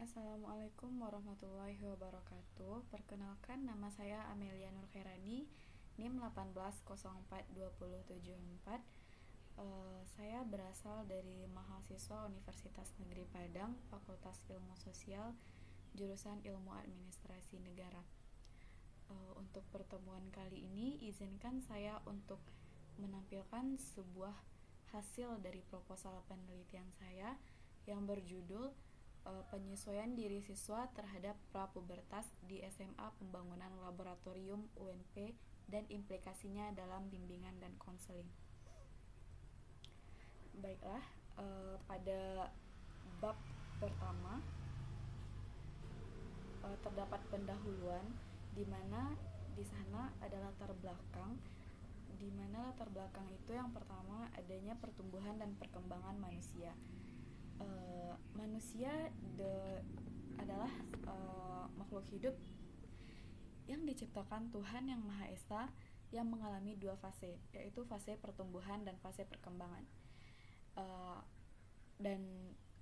Assalamualaikum warahmatullahi wabarakatuh. Perkenalkan, nama saya Amelia Nur Khairani, NIM 18042074. Saya berasal dari mahasiswa Universitas Negeri Padang, Fakultas Ilmu Sosial, jurusan Ilmu Administrasi Negara. Untuk pertemuan kali ini, izinkan saya untuk menampilkan sebuah hasil dari proposal penelitian saya yang berjudul penyesuaian diri siswa terhadap prapubertas di SMA Pembangunan Laboratorium UNP dan implikasinya dalam bimbingan dan konseling. Baiklah, pada bab pertama terdapat pendahuluan di mana di sana ada latar belakang, di mana latar belakang itu yang pertama adanya pertumbuhan dan perkembangan manusia. Manusia adalah makhluk hidup yang diciptakan Tuhan Yang Maha Esa yang mengalami dua fase, yaitu fase pertumbuhan dan fase perkembangan. Dan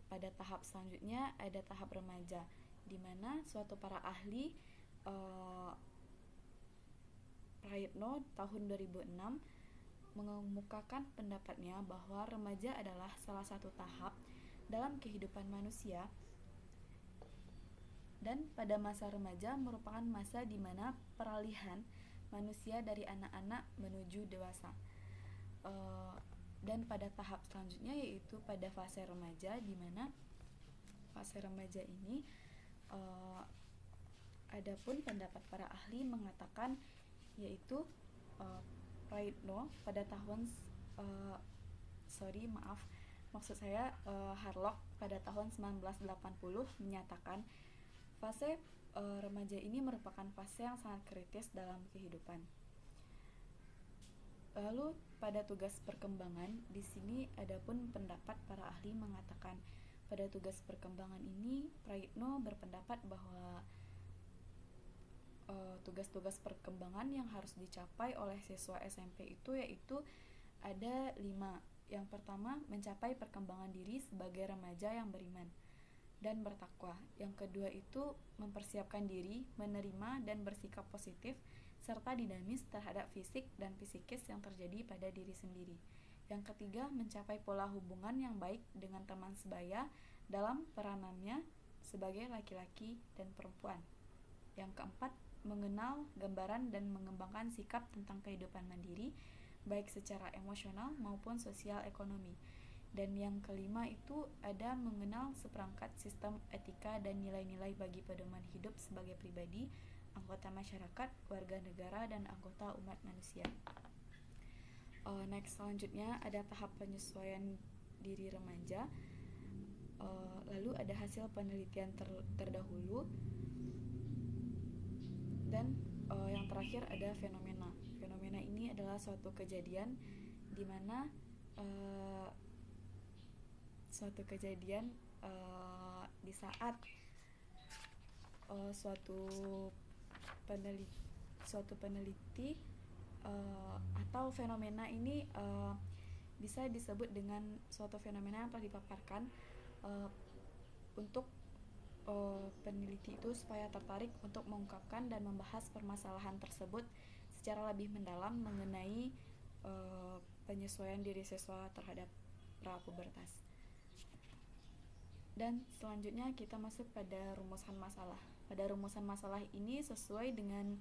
pada tahap selanjutnya ada tahap remaja, di mana suatu para ahli Prayitno tahun 2006 mengemukakan pendapatnya bahwa remaja adalah salah satu tahap dalam kehidupan manusia, dan pada masa remaja merupakan masa di mana peralihan manusia dari anak-anak menuju dewasa. Dan pada tahap selanjutnya yaitu pada fase remaja, di mana fase remaja ini adapun pendapat para ahli mengatakan yaitu Prayitno pada tahun Harlock pada tahun 1980 menyatakan fase remaja ini merupakan fase yang sangat kritis dalam kehidupan. Lalu pada tugas perkembangan, di sini adapun pendapat para ahli mengatakan pada tugas perkembangan ini Prayitno berpendapat bahwa tugas-tugas perkembangan yang harus dicapai oleh siswa SMP itu yaitu ada 5. Yang pertama, mencapai perkembangan diri sebagai remaja yang beriman dan bertakwa. Yang kedua itu mempersiapkan diri, menerima dan bersikap positif serta dinamis terhadap fisik dan psikis yang terjadi pada diri sendiri. Yang ketiga, mencapai pola hubungan yang baik dengan teman sebaya dalam peranannya sebagai laki-laki dan perempuan. Yang keempat, mengenal gambaran dan mengembangkan sikap tentang kehidupan mandiri, baik secara emosional maupun sosial ekonomi. Dan yang kelima itu ada mengenal seperangkat sistem etika dan nilai-nilai bagi pedoman hidup sebagai pribadi, anggota masyarakat, warga negara, dan anggota umat manusia. Next, selanjutnya ada tahap penyesuaian diri remaja. Lalu ada hasil penelitian terdahulu, dan yang terakhir ada fenomena. Fenomena ini adalah suatu kejadian di mana di saat suatu peneliti atau fenomena ini bisa disebut dengan suatu fenomena yang telah dipaparkan untuk peneliti itu supaya tertarik untuk mengungkapkan dan membahas permasalahan tersebut secara lebih mendalam mengenai penyesuaian diri siswa terhadap prapubertas. Dan selanjutnya kita masuk pada rumusan masalah. Pada rumusan masalah ini sesuai dengan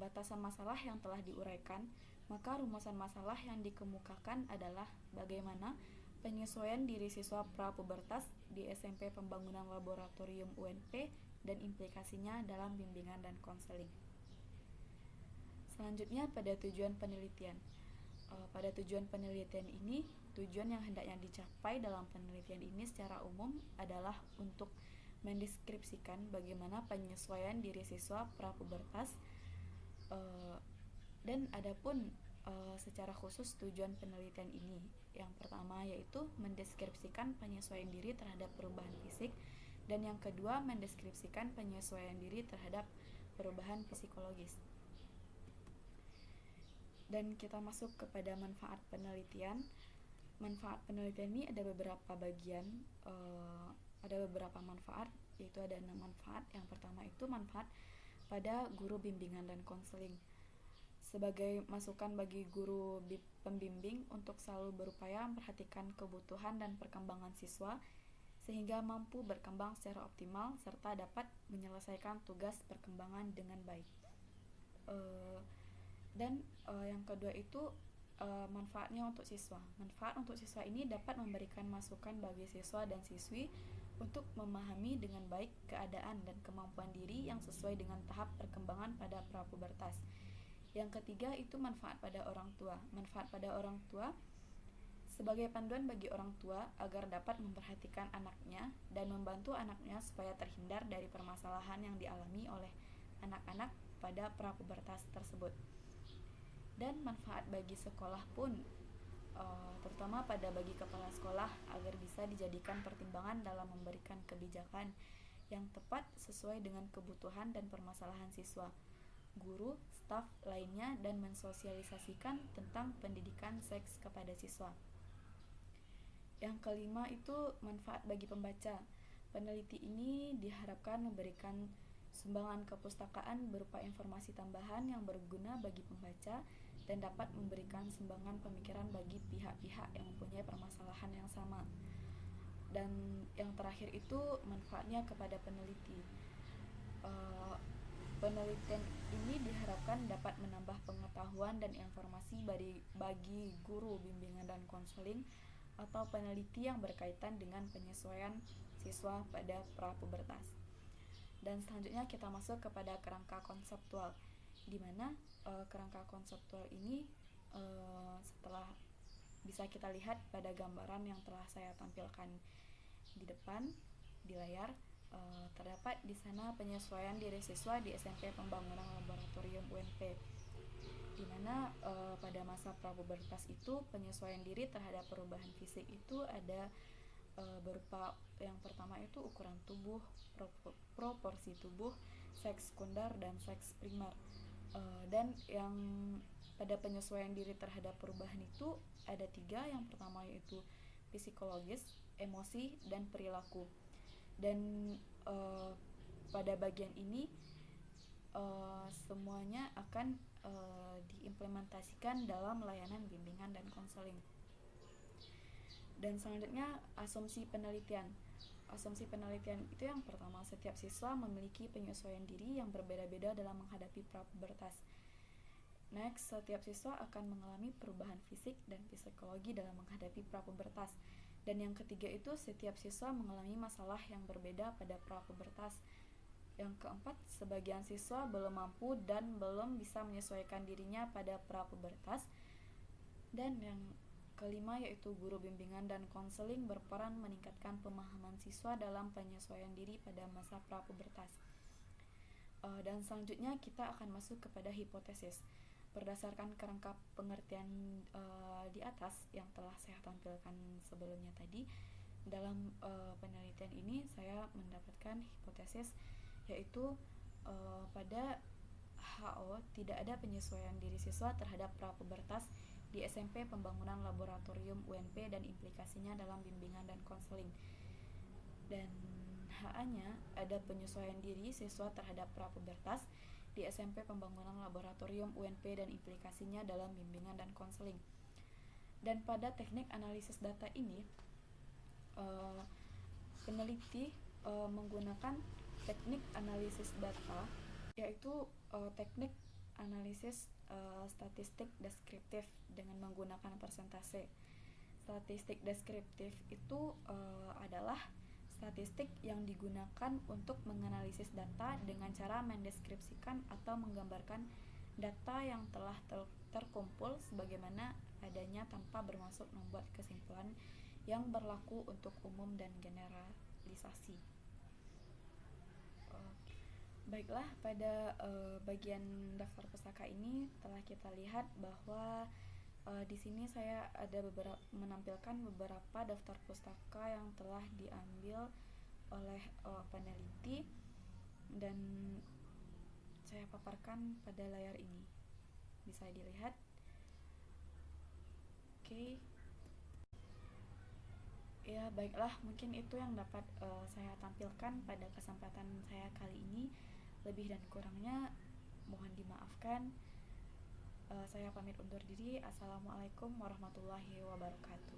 batasan masalah yang telah diuraikan, maka rumusan masalah yang dikemukakan adalah bagaimana penyesuaian diri siswa prapubertas di SMP Pembangunan Laboratorium UNP dan implikasinya dalam bimbingan dan konseling. Selanjutnya pada tujuan penelitian. Pada tujuan penelitian ini, tujuan yang hendaknya dicapai dalam penelitian ini secara umum adalah untuk mendeskripsikan bagaimana penyesuaian diri siswa prapubertas, dan adapun secara khusus tujuan penelitian ini yang pertama yaitu mendeskripsikan penyesuaian diri terhadap perubahan fisik, dan yang kedua mendeskripsikan penyesuaian diri terhadap perubahan psikologis. Dan kita masuk kepada manfaat penelitian. Manfaat penelitian ini ada beberapa bagian. ada beberapa manfaat, yaitu ada 6 manfaat. Yang pertama itu manfaat pada guru bimbingan dan konseling. Sebagai masukan bagi guru pembimbing untuk selalu berupaya memperhatikan kebutuhan dan perkembangan siswa sehingga mampu berkembang secara optimal serta dapat menyelesaikan tugas perkembangan dengan baik. Yang kedua itu manfaatnya untuk siswa. Manfaat untuk siswa ini dapat memberikan masukan bagi siswa dan siswi untuk memahami dengan baik keadaan dan kemampuan diri yang sesuai dengan tahap perkembangan pada prapubertas. Yang ketiga itu manfaat pada orang tua. Manfaat pada orang tua sebagai panduan bagi orang tua agar dapat memperhatikan anaknya dan membantu anaknya supaya terhindar dari permasalahan yang dialami oleh anak-anak pada prapubertas tersebut. Dan manfaat bagi sekolah pun, terutama pada bagi kepala sekolah agar bisa dijadikan pertimbangan dalam memberikan kebijakan yang tepat sesuai dengan kebutuhan dan permasalahan siswa, guru, staf lainnya, dan mensosialisasikan tentang pendidikan seks kepada siswa. Yang kelima itu manfaat bagi pembaca. Peneliti ini diharapkan memberikan sumbangan kepustakaan berupa informasi tambahan yang berguna bagi pembaca dan dapat memberikan sumbangan pemikiran bagi pihak-pihak yang mempunyai permasalahan yang sama. Dan yang terakhir itu manfaatnya kepada peneliti. Penelitian ini diharapkan dapat menambah pengetahuan dan informasi bagi guru bimbingan dan konseling atau peneliti yang berkaitan dengan penyesuaian siswa pada prapubertas. Dan selanjutnya kita masuk kepada kerangka konseptual, di mana kerangka konseptual ini setelah bisa kita lihat pada gambaran yang telah saya tampilkan di depan di layar. Terdapat di sana penyesuaian diri siswa di SMP Pembangunan Laboratorium UNP, di mana pada masa prapubertas itu penyesuaian diri terhadap perubahan fisik itu ada berupa yang pertama itu ukuran tubuh, proporsi tubuh, seks sekunder dan seks primer. Dan yang pada penyesuaian diri terhadap perubahan itu ada 3. Yang pertama yaitu psikologis, emosi, dan perilaku. Dan pada bagian ini semuanya akan diimplementasikan dalam layanan bimbingan dan konseling. Dan selanjutnya asumsi penelitian. Asumsi penelitian itu yang pertama, setiap siswa memiliki penyesuaian diri yang berbeda-beda dalam menghadapi prapubertas. Next, setiap siswa akan mengalami perubahan fisik dan psikologi dalam menghadapi prapubertas. Dan yang ketiga itu setiap siswa mengalami masalah yang berbeda pada prapubertas. Yang keempat, sebagian siswa belum mampu dan belum bisa menyesuaikan dirinya pada prapubertas. Dan yang kelima yaitu guru bimbingan dan konseling berperan meningkatkan pemahaman siswa dalam penyesuaian diri pada masa prapubertas. Dan selanjutnya kita akan masuk kepada hipotesis. Berdasarkan kerangka pengertian di atas yang telah saya tampilkan sebelumnya tadi, dalam penelitian ini saya mendapatkan hipotesis yaitu pada HO tidak ada penyesuaian diri siswa terhadap prapubertas di SMP Pembangunan Laboratorium UNP dan implikasinya dalam bimbingan dan konseling. Dan HA-nya ada penyesuaian diri siswa terhadap prapubertas di SMP Pembangunan Laboratorium UNP dan implikasinya dalam bimbingan dan konseling. Dan pada teknik analisis data ini, peneliti menggunakan teknik analisis data, yaitu teknik analisis statistik deskriptif dengan menggunakan persentase. Statistik deskriptif itu adalah statistik yang digunakan untuk menganalisis data dengan cara mendeskripsikan atau menggambarkan data yang telah terkumpul sebagaimana adanya tanpa bermaksud membuat kesimpulan yang berlaku untuk umum dan generalisasi. Baiklah, pada bagian daftar pustaka ini telah kita lihat bahwa di sini saya ada menampilkan beberapa daftar pustaka yang telah diambil oleh peneliti dan saya paparkan pada layar ini. Bisa dilihat. Oke. Ya, baiklah, mungkin itu yang dapat saya tampilkan pada kesempatan saya kali ini. Lebih dan kurangnya mohon dimaafkan. Saya pamit undur diri. Assalamualaikum warahmatullahi wabarakatuh.